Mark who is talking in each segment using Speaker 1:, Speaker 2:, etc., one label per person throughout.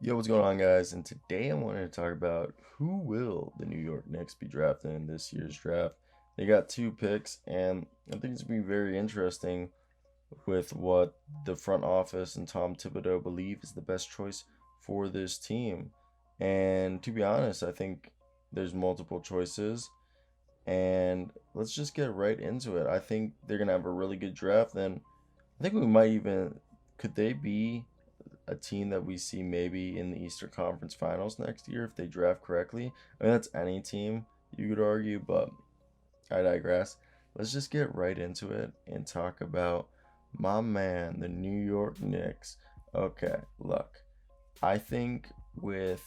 Speaker 1: Yo, what's going on, guys? And today I wanted to talk about who will the New York Knicks be drafting in this year's draft. They got two picks, and I think it's going to be very interesting with what the front office and Tom Thibodeau believe is the best choice for this team. And to be honest, I think there's multiple choices, and let's just get right into it. I think they're going to have a really good draft, and I think we might even, could they be a team that we see maybe in the Eastern Conference Finals next year if they draft correctly? I mean, that's any team, you could argue, but I digress. Let's just get right into it and talk about my man, the New York Knicks. Okay, look, I think with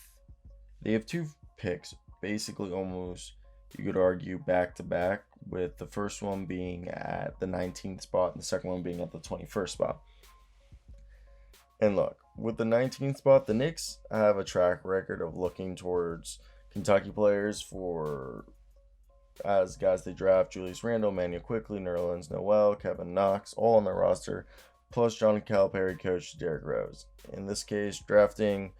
Speaker 1: they have two picks, basically almost you could argue back to back, with the first one being at the 19th spot and the second one being at the 21st spot. And look, with the 19th spot, the Knicks have a track record of looking towards Kentucky players for as guys they draft: Julius Randle, Manuel Quickly, Nerlens Noel, Kevin Knox, all on their roster, plus John Calipari coach Derrick Rose. In this case, drafting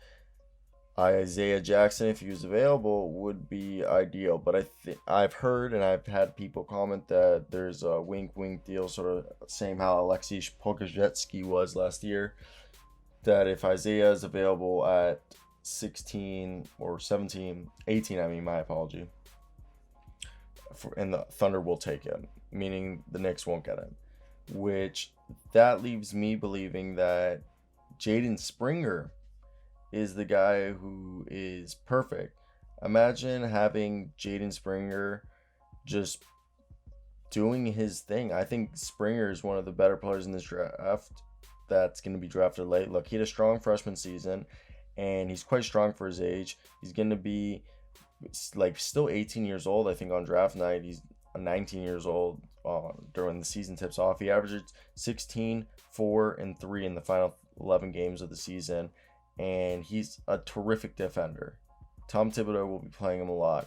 Speaker 1: Isaiah Jackson, if he was available, would be ideal. But I've heard and I've had people comment that there's a wink wink deal, sort of same how Alexei Pokusevsky was last year, that if Isaiah is available at 16 or 17, 18, I mean, my apology, and the Thunder will take him, meaning the Knicks won't get him. Which that leaves me believing that Jaden Springer is the guy who is perfect. Imagine having Jaden Springer just doing his thing. I think Springer is one of the better players in this draft that's going to be drafted late. Look, he had a strong freshman season, and he's quite strong for his age. He's going to be like still 18 years old, I think, on draft night. He's 19 years old during the season tips off. He averaged 16, 4, and 3 in the final 11 games of the season, and he's a terrific defender. Tom Thibodeau will be playing him a lot.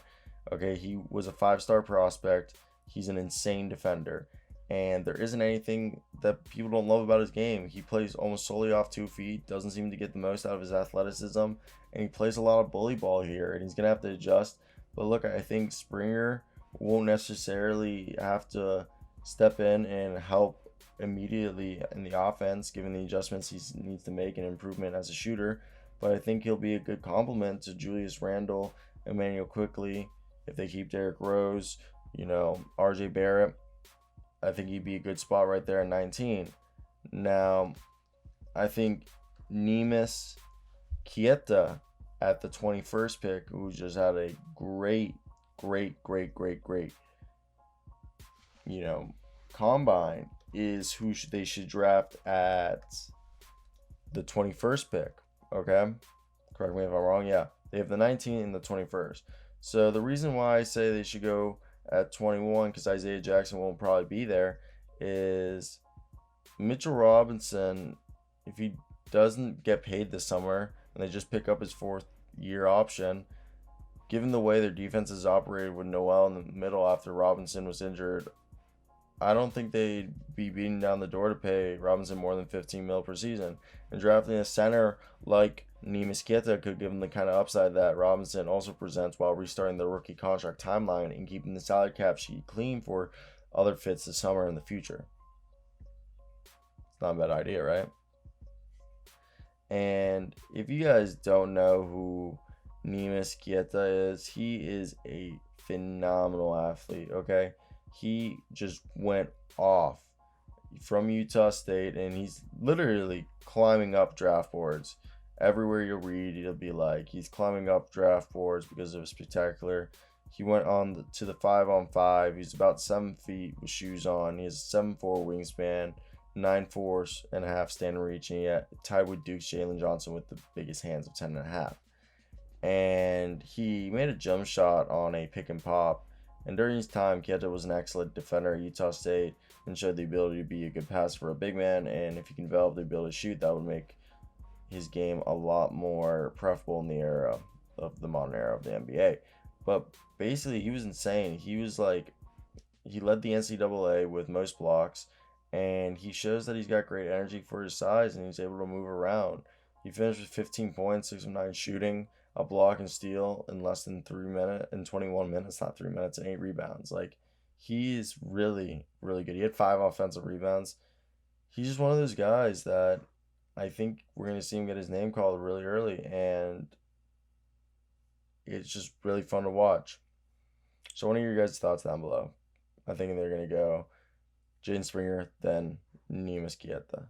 Speaker 1: Okay, he was a 5-star prospect. He's an insane defender, and there isn't anything that people don't love about his game. He plays almost solely off 2 feet, doesn't seem to get the most out of his athleticism, and he plays a lot of bully ball here, and he's going to have to adjust. But look, I think Springer won't necessarily have to step in and help immediately in the offense, given the adjustments he needs to make and improvement as a shooter. But I think he'll be a good complement to Julius Randle, Emmanuel Quickly, if they keep Derrick Rose, RJ Barrett. I think he'd be a good spot right there at 19. Now, I think Neemias Queta at the 21st pick, who just had a great, combine, is who they should draft at the 21st pick. Okay? Correct me if I'm wrong. Yeah. They have the 19th and the 21st. So the reason why I say they should go at 21, because Isaiah Jackson won't probably be there, is Mitchell Robinson, if he doesn't get paid this summer and they just pick up his 4th-year option, given the way their defense is operated with Noel in the middle after Robinson was injured, I don't think they'd be beating down the door to pay Robinson more than 15 mil per season. And drafting a center like Neemias Queta could give him the kind of upside that Robinson also presents while restarting the rookie contract timeline and keeping the salary cap sheet clean for other fits this summer and the future. It's not a bad idea, right? And if you guys don't know who Neemias Queta is, he is a phenomenal athlete, okay? He just went off from Utah State, and he's literally climbing up draft boards. Everywhere you read, it'll be like he's climbing up draft boards because of his spectacular. He went on to the 5-on-5. He's about 7 feet with shoes on. He has a 7'4" wingspan, 9'4" stand reach, and he tied with Duke's Jalen Johnson with the biggest hands of 10.5. And he made a jump shot on a pick and pop. And during his time, Queta was an excellent defender at Utah State and showed the ability to be a good passer for a big man. And if he can develop the ability to shoot, that would make his game a lot more preferable in the era of the modern era of the NBA. But basically, he was insane. He was like, he led the NCAA with most blocks, and he shows that he's got great energy for his size, and he's able to move around. He finished with 15 points, 6 of 9 shooting, a block and steal in less than 21 minutes, not 3 minutes, and 8 rebounds. Like, he is really, really good. He had 5 offensive rebounds. He's just one of those guys that I think we're going to see him get his name called really early, and it's just really fun to watch. So, what are your guys' thoughts down below? I think they're going to go Jaden Springer, then Neemias Queta.